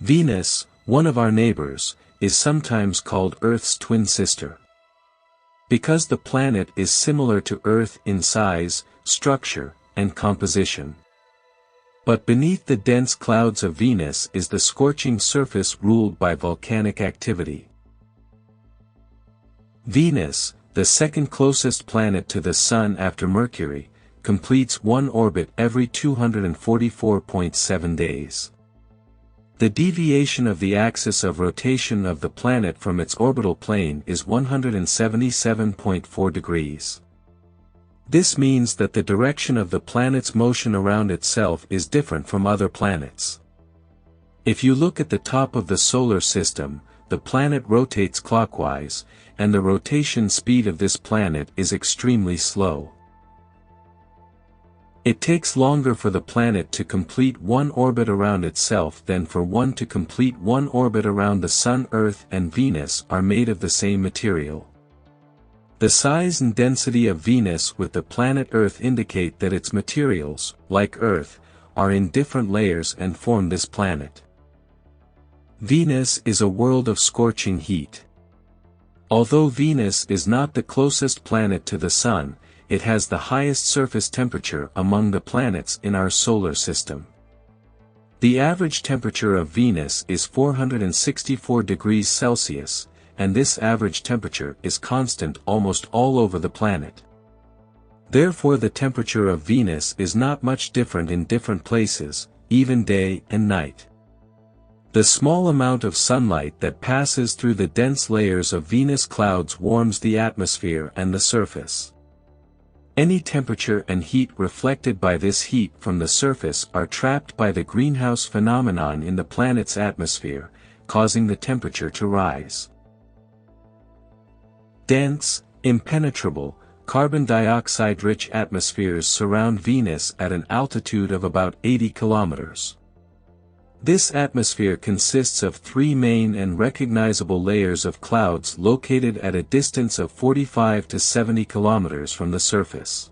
Venus, one of our neighbors, is sometimes called Earth's twin sister. Because the planet is similar to Earth in size, structure, and composition. But beneath the dense clouds of Venus is the scorching surface ruled by volcanic activity. Venus, the second closest planet to the Sun after Mercury, completes one orbit every 244.7 days. The deviation of the axis of rotation of the planet from its orbital plane is 177.4 degrees. This means that the direction of the planet's motion around itself is different from other planets. If you look at the top of the solar system, the planet rotates clockwise, and the rotation speed of this planet is extremely slow. It takes longer for the planet to complete one orbit around itself than for one to complete one orbit around the Sun. Earth and Venus are made of the same material. The size and density of Venus with the planet Earth indicate that its materials, like Earth, are in different layers and form this planet. Venus is a world of scorching heat. Although Venus is not the closest planet to the Sun, it has the highest surface temperature among the planets in our solar system. The average temperature of Venus is 464 degrees Celsius, and this average temperature is constant almost all over the planet. Therefore the temperature of Venus is not much different in different places, even day and night. The small amount of sunlight that passes through the dense layers of Venus clouds warms the atmosphere and the surface. Any temperature and heat reflected by this heat from the surface are trapped by the greenhouse phenomenon in the planet's atmosphere, causing the temperature to rise. Dense, impenetrable, carbon dioxide-rich atmospheres surround Venus at an altitude of about 80 kilometers. This atmosphere consists of three main and recognizable layers of clouds located at a distance of 45 to 70 kilometers from the surface.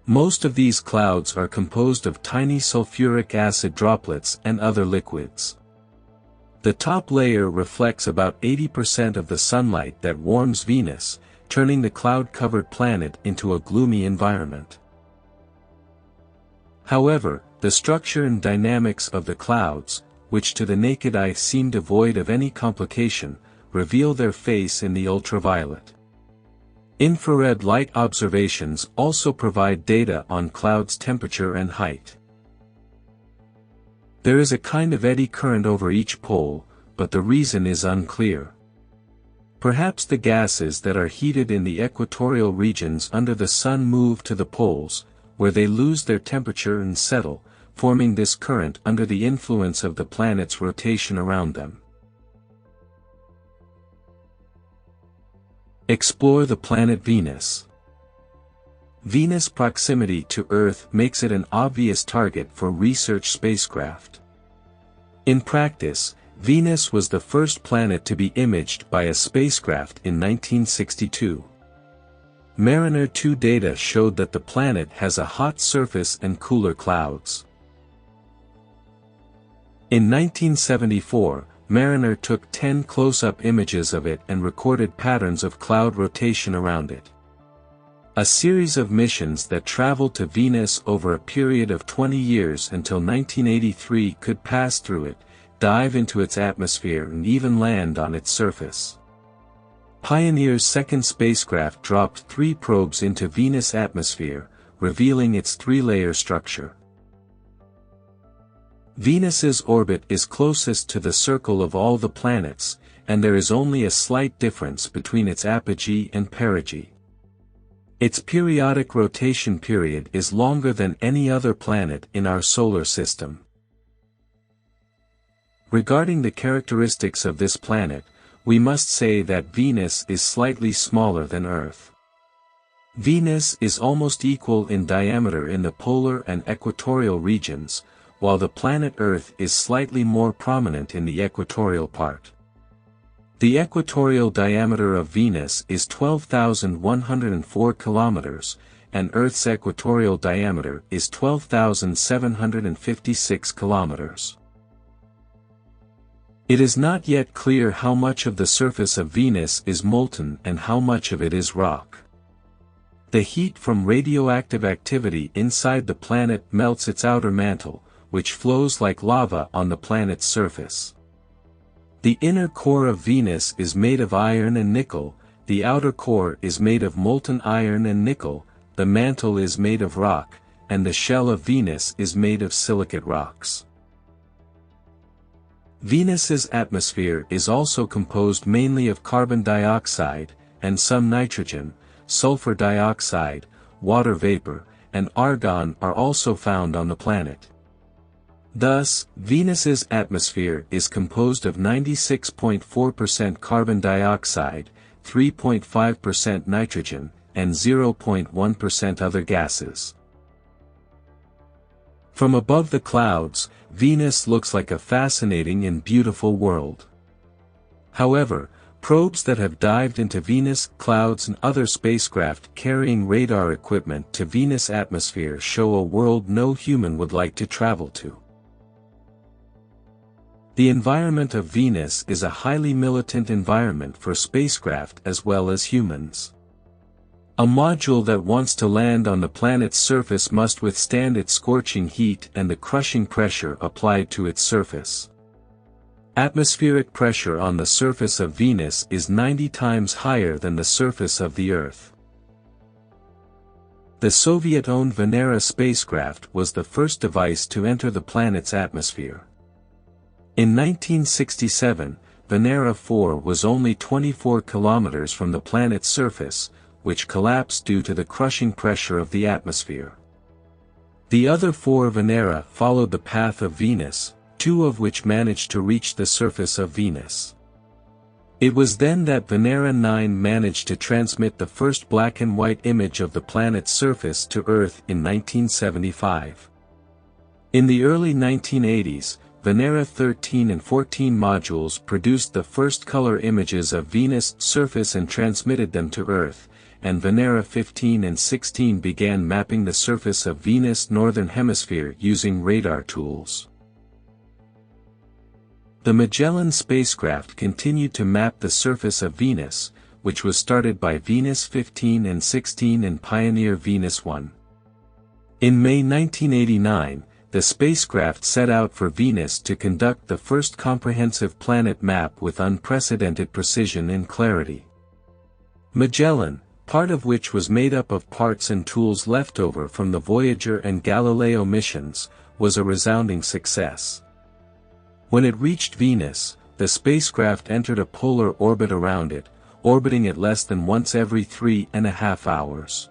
Most of these clouds are composed of tiny sulfuric acid droplets and other liquids. The top layer reflects about 80% of the sunlight that warms Venus, turning the cloud-covered planet into a gloomy environment. However, the structure and dynamics of the clouds, which to the naked eye seem devoid of any complication, reveal their face in the ultraviolet. Infrared light observations also provide data on clouds' temperature and height. There is a kind of eddy current over each pole, but the reason is unclear. Perhaps the gases that are heated in the equatorial regions under the Sun move to the poles, where they lose their temperature and settle, forming this current under the influence of the planet's rotation around them. Explore the planet Venus. Venus' proximity to Earth makes it an obvious target for research spacecraft. In practice, Venus was the first planet to be imaged by a spacecraft in 1962. Mariner 2 data showed that the planet has a hot surface and cooler clouds. In 1974, Mariner took 10 close-up images of it and recorded patterns of cloud rotation around it. A series of missions that traveled to Venus over a period of 20 years until 1983 could pass through it, dive into its atmosphere and even land on its surface. Pioneer's second spacecraft dropped 3 probes into Venus' atmosphere, revealing its 3-layer structure. Venus's orbit is closest to the circle of all the planets, and there is only a slight difference between its apogee and perigee. Its periodic rotation period is longer than any other planet in our solar system. Regarding the characteristics of this planet, we must say that Venus is slightly smaller than Earth. Venus is almost equal in diameter in the polar and equatorial regions, while the planet Earth is slightly more prominent in the equatorial part. The equatorial diameter of Venus is 12,104 kilometers, and Earth's equatorial diameter is 12,756 kilometers. It is not yet clear how much of the surface of Venus is molten and how much of it is rock. The heat from radioactive activity inside the planet melts its outer mantle, which flows like lava on the planet's surface. The inner core of Venus is made of iron and nickel, the outer core is made of molten iron and nickel, the mantle is made of rock, and the shell of Venus is made of silicate rocks. Venus's atmosphere is also composed mainly of carbon dioxide, and some nitrogen, sulfur dioxide, water vapor, and argon are also found on the planet. Thus, Venus's atmosphere is composed of 96.4% carbon dioxide, 3.5% nitrogen, and 0.1% other gases. From above the clouds, Venus looks like a fascinating and beautiful world. However, probes that have dived into Venus clouds and other spacecraft carrying radar equipment to Venus' atmosphere show a world no human would like to travel to. The environment of Venus is a highly militant environment for spacecraft as well as humans. A module that wants to land on the planet's surface must withstand its scorching heat and the crushing pressure applied to its surface. Atmospheric pressure on the surface of Venus is 90 times higher than the surface of the Earth. The Soviet-owned Venera spacecraft was the first device to enter the planet's atmosphere. In 1967, Venera 4 was only 24 kilometers from the planet's surface, which collapsed due to the crushing pressure of the atmosphere. The other 4 Venera followed the path of Venus, 2 of which managed to reach the surface of Venus. It was then that Venera 9 managed to transmit the first black and white image of the planet's surface to Earth in 1975. In the early 1980s, Venera 13 and 14 modules produced the first color images of Venus' surface and transmitted them to Earth, and Venera 15 and 16 began mapping the surface of Venus' northern hemisphere using radar tools. The Magellan spacecraft continued to map the surface of Venus, which was started by Venus 15 and 16 and Pioneer Venus 1. In May 1989, the spacecraft set out for Venus to conduct the first comprehensive planet map with unprecedented precision and clarity. Magellan, part of which was made up of parts and tools left over from the Voyager and Galileo missions, was a resounding success. When it reached Venus, the spacecraft entered a polar orbit around it, orbiting it less than once every 3.5 hours.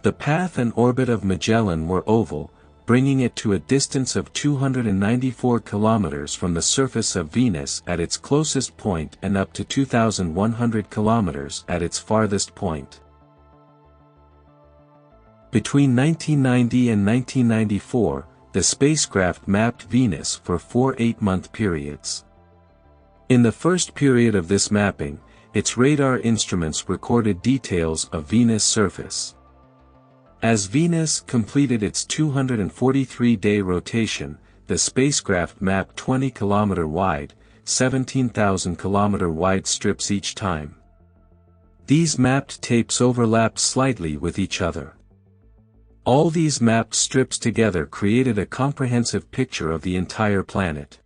The path and orbit of Magellan were oval, bringing it to a distance of 294 kilometers from the surface of Venus at its closest point and up to 2,100 kilometers at its farthest point. Between 1990 and 1994, the spacecraft mapped Venus for 4 8-month periods. In the first period of this mapping, its radar instruments recorded details of Venus' surface. As Venus completed its 243-day rotation, the spacecraft mapped 20-kilometer-wide, 17,000-kilometer-wide strips each time. These mapped tapes overlapped slightly with each other. All these mapped strips together created a comprehensive picture of the entire planet.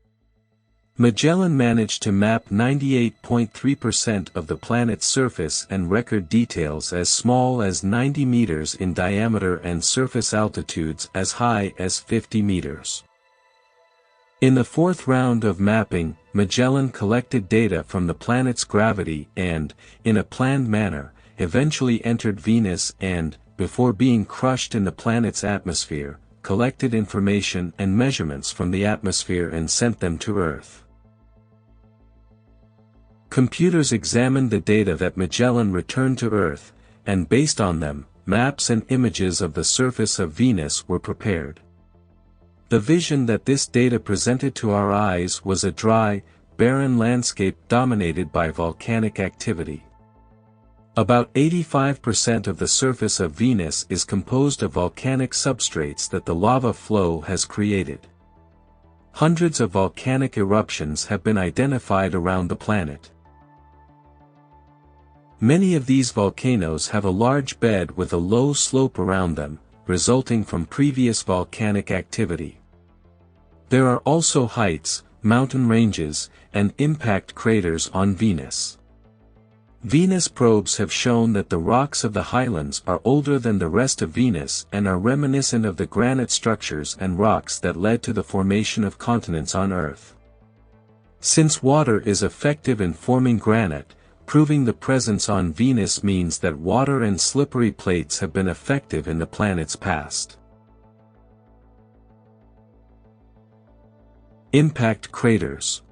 Magellan managed to map 98.3% of the planet's surface and record details as small as 90 meters in diameter and surface altitudes as high as 50 meters. In the fourth round of mapping, Magellan collected data from the planet's gravity and, in a planned manner, eventually entered Venus and, before being crushed in the planet's atmosphere, collected information and measurements from the atmosphere and sent them to Earth. Computers examined the data that Magellan returned to Earth, and based on them, maps and images of the surface of Venus were prepared. The vision that this data presented to our eyes was a dry, barren landscape dominated by volcanic activity. About 85% of the surface of Venus is composed of volcanic substrates that the lava flow has created. Hundreds of volcanic eruptions have been identified around the planet. Many of these volcanoes have a large bed with a low slope around them, resulting from previous volcanic activity. There are also heights, mountain ranges, and impact craters on Venus. Venus probes have shown that the rocks of the highlands are older than the rest of Venus and are reminiscent of the granite structures and rocks that led to the formation of continents on Earth. Since water is effective in forming granite, proving the presence on Venus means that water and slippery plates have been effective in the planet's past. Impact craters.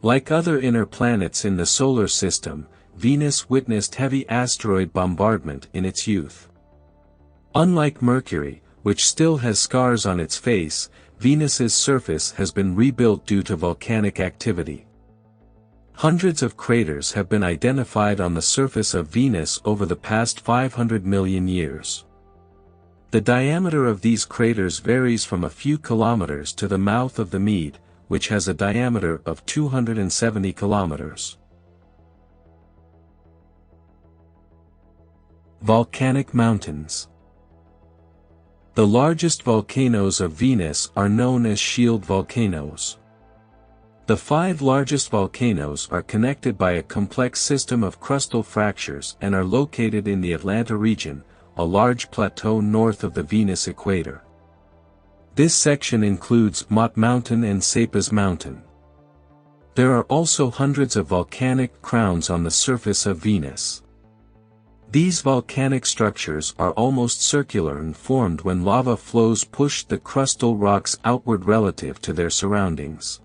Like other inner planets in the solar system, Venus witnessed heavy asteroid bombardment in its youth. Unlike Mercury, which still has scars on its face, Venus's surface has been rebuilt due to volcanic activity. Hundreds of craters have been identified on the surface of Venus over the past 500 million years. The diameter of these craters varies from a few kilometers to the mouth of the Meade, which has a diameter of 270 kilometers. Volcanic mountains. The largest volcanoes of Venus are known as shield volcanoes. The 5 largest volcanoes are connected by a complex system of crustal fractures and are located in the Atlanta region, a large plateau north of the Venus equator. This section includes Mott Mountain and Sapaz Mountain. There are also hundreds of volcanic crowns on the surface of Venus. These volcanic structures are almost circular and formed when lava flows pushed the crustal rocks outward relative to their surroundings.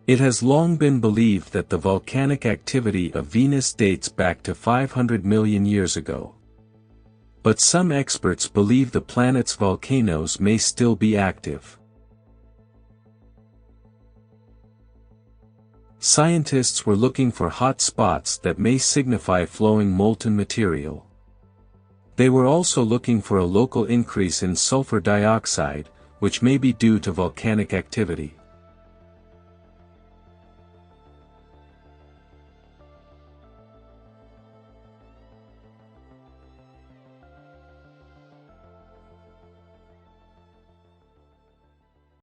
It has long been believed that the volcanic activity of Venus dates back to 500 million years ago. But some experts believe the planet's volcanoes may still be active. Scientists were looking for hot spots that may signify flowing molten material. They were also looking for a local increase in sulfur dioxide, which may be due to volcanic activity.